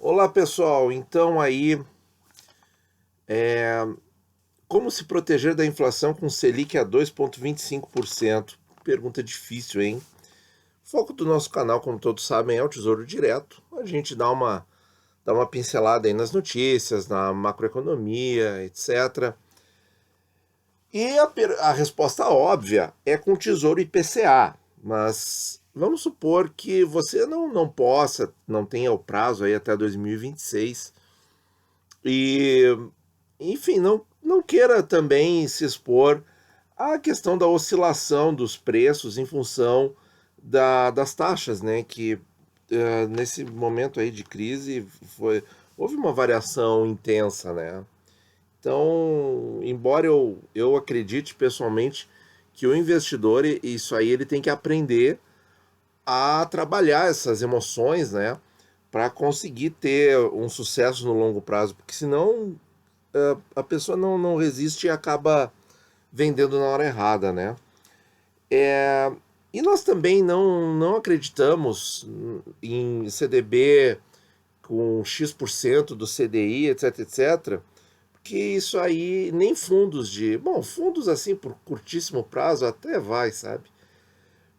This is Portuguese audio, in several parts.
Olá pessoal, então aí, como se proteger da inflação com Selic a 2,25%? Pergunta difícil, hein? O foco do nosso canal, como todos sabem, é o Tesouro Direto. A gente dá uma pincelada aí nas notícias, na macroeconomia, etc. E a resposta óbvia é com o Tesouro IPCA, mas vamos supor que você não possa, não tenha o prazo aí até 2026 e, enfim, não queira também se expor à questão da oscilação dos preços em função das taxas, né? Que nesse momento aí de crise houve uma variação intensa, né? Então, embora eu acredite pessoalmente que o investidor, isso aí ele tem que aprender a trabalhar essas emoções, né? Para conseguir ter um sucesso no longo prazo, porque senão a pessoa não resiste e acaba vendendo na hora errada, né? E nós também não acreditamos em CDB com X% do CDI, etc, etc, porque isso aí nem fundos bom, fundos assim por curtíssimo prazo até vai, sabe?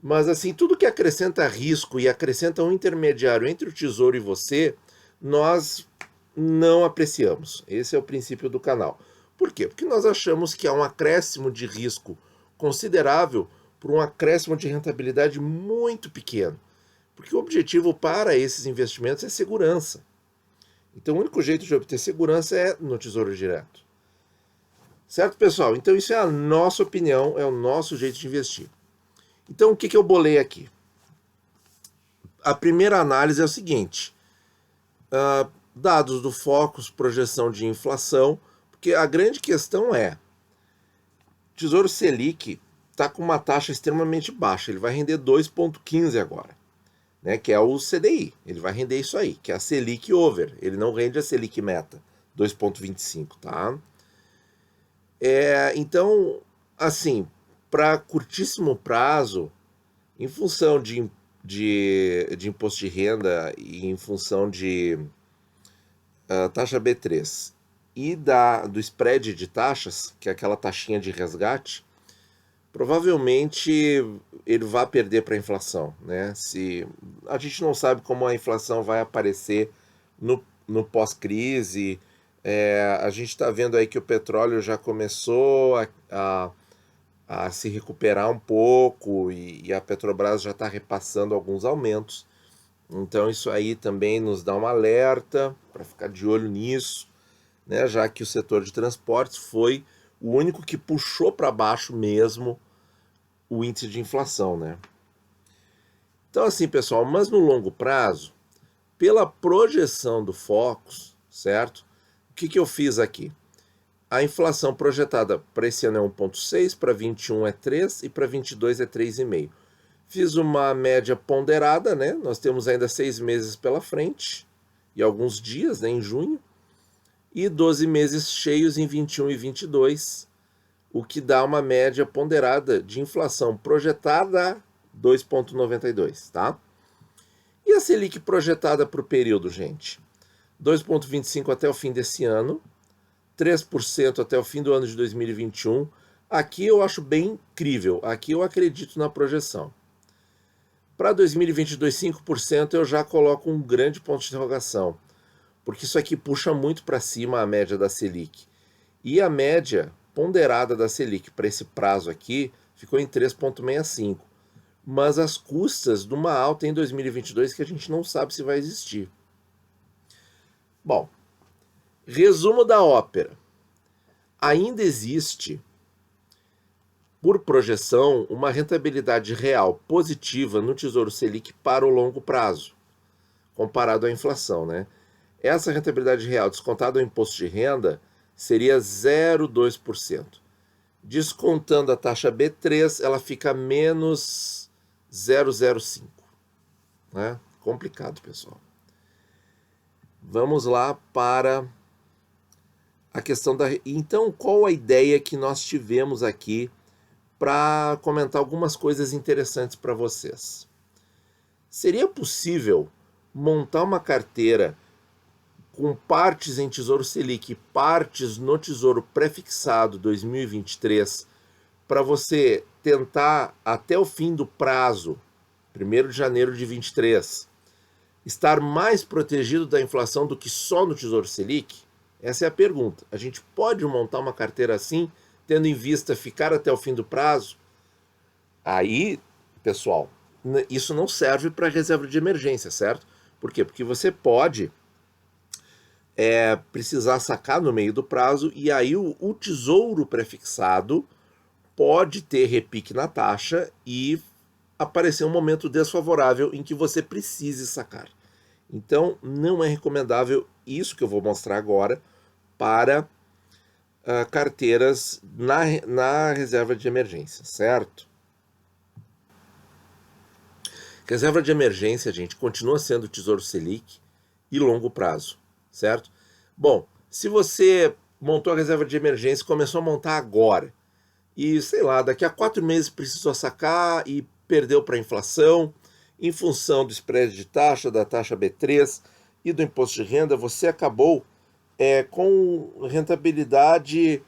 Mas assim, tudo que acrescenta risco e acrescenta um intermediário entre o tesouro e você, nós não apreciamos. Esse é o princípio do canal. Por quê? Porque nós achamos que há um acréscimo de risco considerável por um acréscimo de rentabilidade muito pequeno. Porque o objetivo para esses investimentos é segurança. Então, o único jeito de obter segurança é no Tesouro Direto. Certo, pessoal? Então, isso é a nossa opinião, é o nosso jeito de investir. Então, o que eu bolei aqui? A primeira análise é o seguinte: dados do Focus, projeção de inflação, porque a grande questão é: o Tesouro Selic está com uma taxa extremamente baixa, ele vai render 2,15 agora, né, que é o CDI, ele vai render isso aí, que é a Selic over, ele não rende a Selic meta, 2,25, tá? Então, assim, para curtíssimo prazo, em função de imposto de renda e em função de taxa B3 e do spread de taxas, que é aquela taxinha de resgate, provavelmente ele vai perder para a inflação, né? Se a gente não sabe como a inflação vai aparecer no pós-crise, a gente está vendo aí que o petróleo já começou a se recuperar um pouco e a Petrobras já está repassando alguns aumentos. Então isso aí também nos dá um alerta para ficar de olho nisso, né? Já que o setor de transportes foi o único que puxou para baixo mesmo o índice de inflação, né? Então assim, pessoal, mas no longo prazo, pela projeção do Focus, certo? O que eu fiz aqui? A inflação projetada para esse ano é 1,6, para 21 é 3 e para 22 é 3,5. Fiz uma média ponderada, né? Nós temos ainda 6 meses pela frente e alguns dias, né, em junho, e 12 meses cheios em 21 e 22, o que dá uma média ponderada de inflação projetada 2,92, tá? E a Selic projetada para o período, gente? 2,25 até o fim desse ano, 3% até o fim do ano de 2021. Aqui eu acho bem crível, aqui eu acredito na projeção. Para 2022, 5% eu já coloco um grande ponto de interrogação, porque isso aqui puxa muito para cima a média da Selic. E a média ponderada da Selic para esse prazo aqui ficou em 3,65, mas às custas de uma alta em 2022 que a gente não sabe se vai existir. Bom, resumo da ópera. Ainda existe, por projeção, uma rentabilidade real positiva no Tesouro Selic para o longo prazo, comparado à inflação, né? Essa rentabilidade real descontada ao imposto de renda seria 0,2%. Descontando a taxa B3, ela fica menos 0,05. Né? Complicado, pessoal. Vamos lá para a questão da... Então, qual a ideia que nós tivemos aqui para comentar algumas coisas interessantes para vocês? Seria possível montar uma carteira com partes em Tesouro Selic e partes no Tesouro Prefixado 2023, para você tentar, até o fim do prazo, 1º de janeiro de 23, estar mais protegido da inflação do que só no Tesouro Selic? Essa é a pergunta. A gente pode montar uma carteira assim, tendo em vista ficar até o fim do prazo? Aí, pessoal, isso não serve para reserva de emergência, certo? Por quê? Porque você pode precisar sacar no meio do prazo e aí o tesouro prefixado pode ter repique na taxa e aparecer um momento desfavorável em que você precise sacar. Então, não é recomendável isso que eu vou mostrar agora para carteiras na reserva de emergência, certo? Reserva de emergência, gente, continua sendo Tesouro Selic e longo prazo, certo? Bom, se você montou a reserva de emergência e começou a montar agora, e sei lá, daqui a 4 meses precisou sacar e perdeu para a inflação, em função do spread de taxa, da taxa B3 e do imposto de renda, você acabou com rentabilidade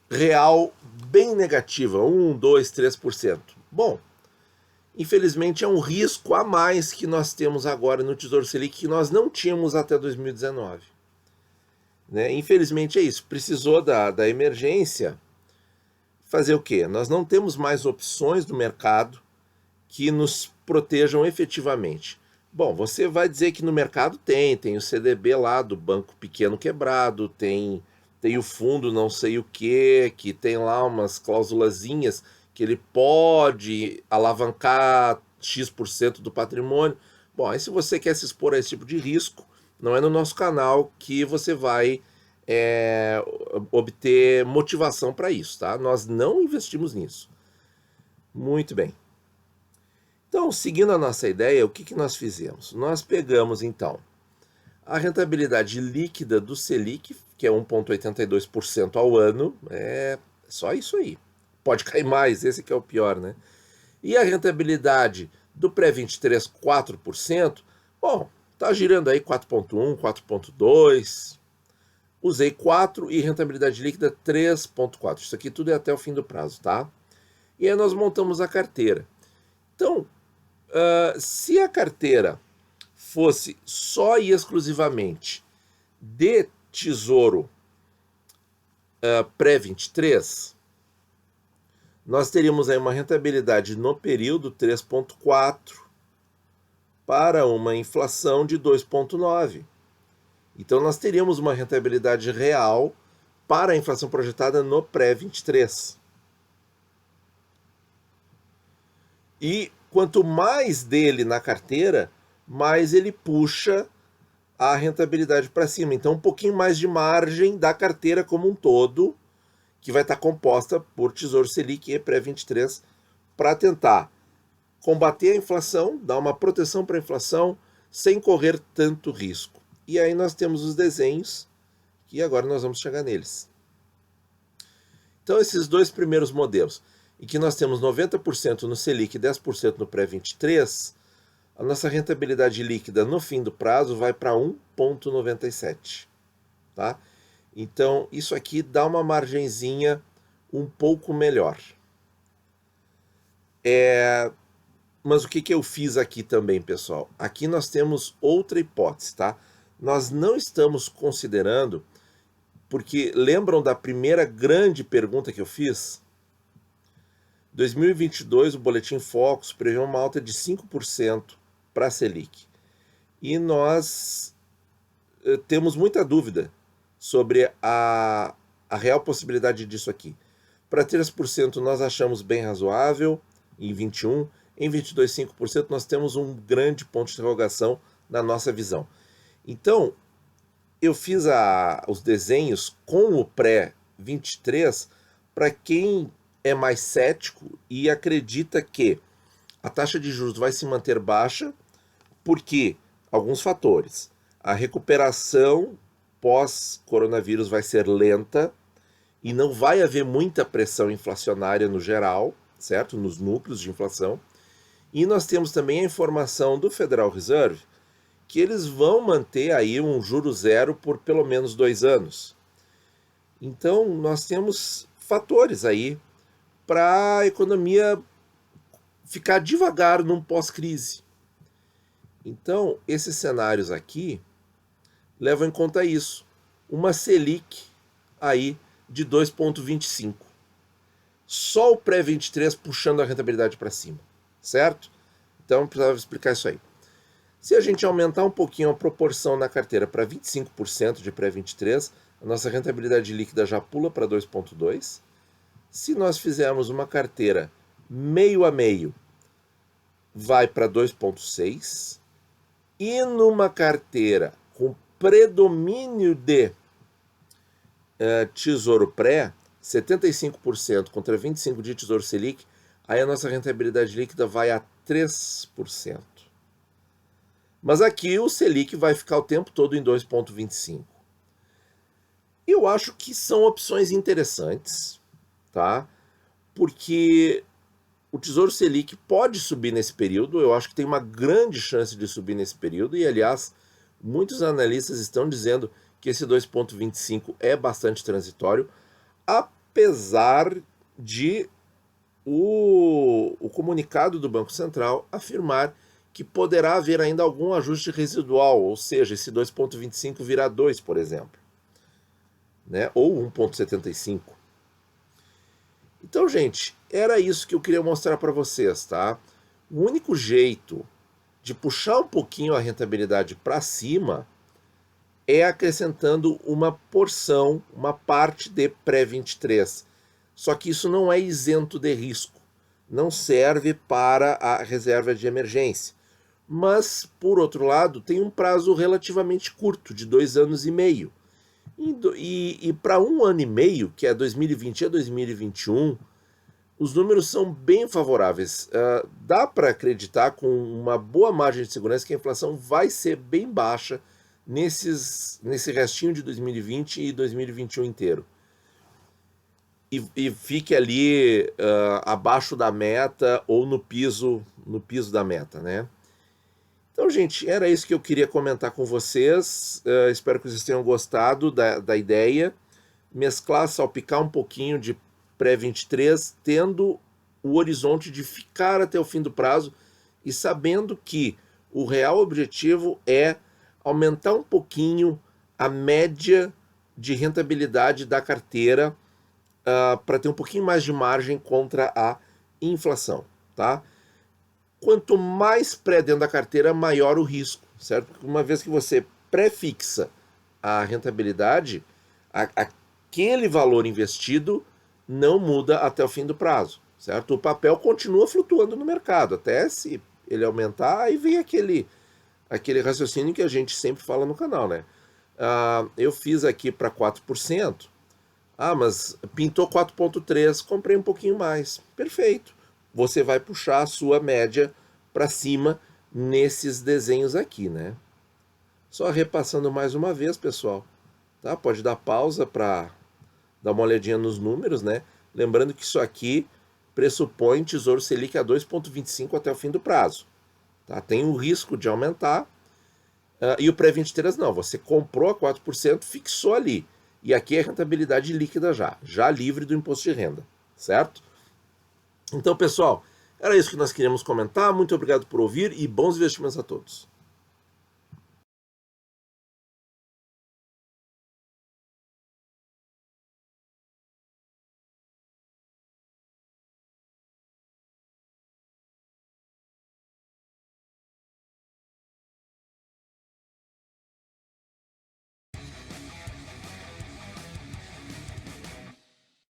real bem negativa, 1, 2, 3%. Bom, infelizmente é um risco a mais que nós temos agora no Tesouro Selic que nós não tínhamos até 2019. Né? Infelizmente é isso, precisou da emergência. Fazer o quê? Nós não temos mais opções do mercado que nos protejam efetivamente. Bom, você vai dizer que no mercado tem o CDB lá do banco pequeno quebrado, tem o fundo não sei o que tem lá umas cláusulazinhas que ele pode alavancar X% do patrimônio. Bom, aí se você quer se expor a esse tipo de risco, não é no nosso canal que você vai obter motivação para isso, tá? Nós não investimos nisso. Muito bem. Então, seguindo a nossa ideia, o que nós fizemos? Nós pegamos, então, a rentabilidade líquida do Selic, que é 1,82% ao ano, é só isso aí. Pode cair mais, esse que é o pior, né? E a rentabilidade do pré-23, 4%, bom, tá girando aí 4,1, 4,2%. Usei 4 e rentabilidade líquida 3,4. Isso aqui tudo é até o fim do prazo, tá? E aí nós montamos a carteira. Então, se a carteira fosse só e exclusivamente de tesouro pré-23, nós teríamos aí uma rentabilidade no período 3,4 para uma inflação de 2,9. Então nós teríamos uma rentabilidade real para a inflação projetada no pré-23. E quanto mais dele na carteira, mais ele puxa a rentabilidade para cima. Então um pouquinho mais de margem da carteira como um todo, que vai estar composta por Tesouro Selic e pré-23, para tentar combater a inflação, dar uma proteção para a inflação, sem correr tanto risco. E aí nós temos os desenhos, que agora nós vamos chegar neles. Então esses dois primeiros modelos, em que nós temos 90% no Selic e 10% no pré-23, a nossa rentabilidade líquida no fim do prazo vai para 1,97. Tá? Então isso aqui dá uma margenzinha um pouco melhor. Mas o que eu fiz aqui também, pessoal? Aqui nós temos outra hipótese, tá? Nós não estamos considerando, porque lembram da primeira grande pergunta que eu fiz? 2022, o Boletim Focus prevê uma alta de 5% para a Selic. E nós temos muita dúvida sobre a real possibilidade disso aqui. Para 3% nós achamos bem razoável, em 21%, em 22, 5% nós temos um grande ponto de interrogação na nossa visão. Então, eu fiz os desenhos com o pré-23 para quem é mais cético e acredita que a taxa de juros vai se manter baixa, porque alguns fatores. A recuperação pós-coronavírus vai ser lenta e não vai haver muita pressão inflacionária no geral, certo? Nos núcleos de inflação. E nós temos também a informação do Federal Reserve que eles vão manter aí um juro zero por pelo menos 2 anos. Então, nós temos fatores aí para a economia ficar devagar num pós-crise. Então, esses cenários aqui levam em conta isso. Uma Selic aí de 2,25. Só o pré-23 puxando a rentabilidade para cima, certo? Então, precisava explicar isso aí. Se a gente aumentar um pouquinho a proporção na carteira para 25% de pré-23, a nossa rentabilidade líquida já pula para 2,2. Se nós fizermos uma carteira meio a meio, vai para 2,6. E numa carteira com predomínio de Tesouro Pré, 75% contra 25% de Tesouro Selic, aí a nossa rentabilidade líquida vai a 3%. Mas aqui o Selic vai ficar o tempo todo em 2,25. Eu acho que são opções interessantes, tá? Porque o Tesouro Selic pode subir nesse período, eu acho que tem uma grande chance de subir nesse período, e aliás, muitos analistas estão dizendo que esse 2,25 é bastante transitório, apesar de o comunicado do Banco Central afirmar que poderá haver ainda algum ajuste residual, ou seja, esse 2,25 virar 2, por exemplo, né? Ou 1,75. Então, gente, era isso que eu queria mostrar para vocês, tá? O único jeito de puxar um pouquinho a rentabilidade para cima é acrescentando uma porção, uma parte de pré-23. Só que isso não é isento de risco, não serve para a reserva de emergência. Mas, por outro lado, tem um prazo relativamente curto, de 2 anos e meio. E para 1 ano e meio, que é 2020 a 2021, os números são bem favoráveis. Dá para acreditar com uma boa margem de segurança que a inflação vai ser bem baixa nesse restinho de 2020 e 2021 inteiro. E fique ali abaixo da meta ou no piso da meta, né? Então, gente, era isso que eu queria comentar com vocês. Espero que vocês tenham gostado da ideia. Mesclar, salpicar um pouquinho de pré-23, tendo o horizonte de ficar até o fim do prazo e sabendo que o real objetivo é aumentar um pouquinho a média de rentabilidade da carteira para ter um pouquinho mais de margem contra a inflação, tá? Quanto mais pré dentro da carteira, maior o risco, certo? Porque uma vez que você pré-fixa a rentabilidade, aquele valor investido não muda até o fim do prazo, certo? O papel continua flutuando no mercado, até se ele aumentar, aí vem aquele raciocínio que a gente sempre fala no canal, né? Eu fiz aqui para 4%, mas pintou 4,3%, comprei um pouquinho mais, perfeito. Você vai puxar a sua média para cima nesses desenhos aqui, né? Só repassando mais uma vez, pessoal, tá? Pode dar pausa para dar uma olhadinha nos números, né? Lembrando que isso aqui pressupõe Tesouro Selic a 2,25 até o fim do prazo, tá? Tem o risco de aumentar, e o pré-23 não, você comprou a 4%, fixou ali, e aqui é rentabilidade líquida já livre do imposto de renda, certo? Então, pessoal, era isso que nós queríamos comentar. Muito obrigado por ouvir e bons investimentos a todos.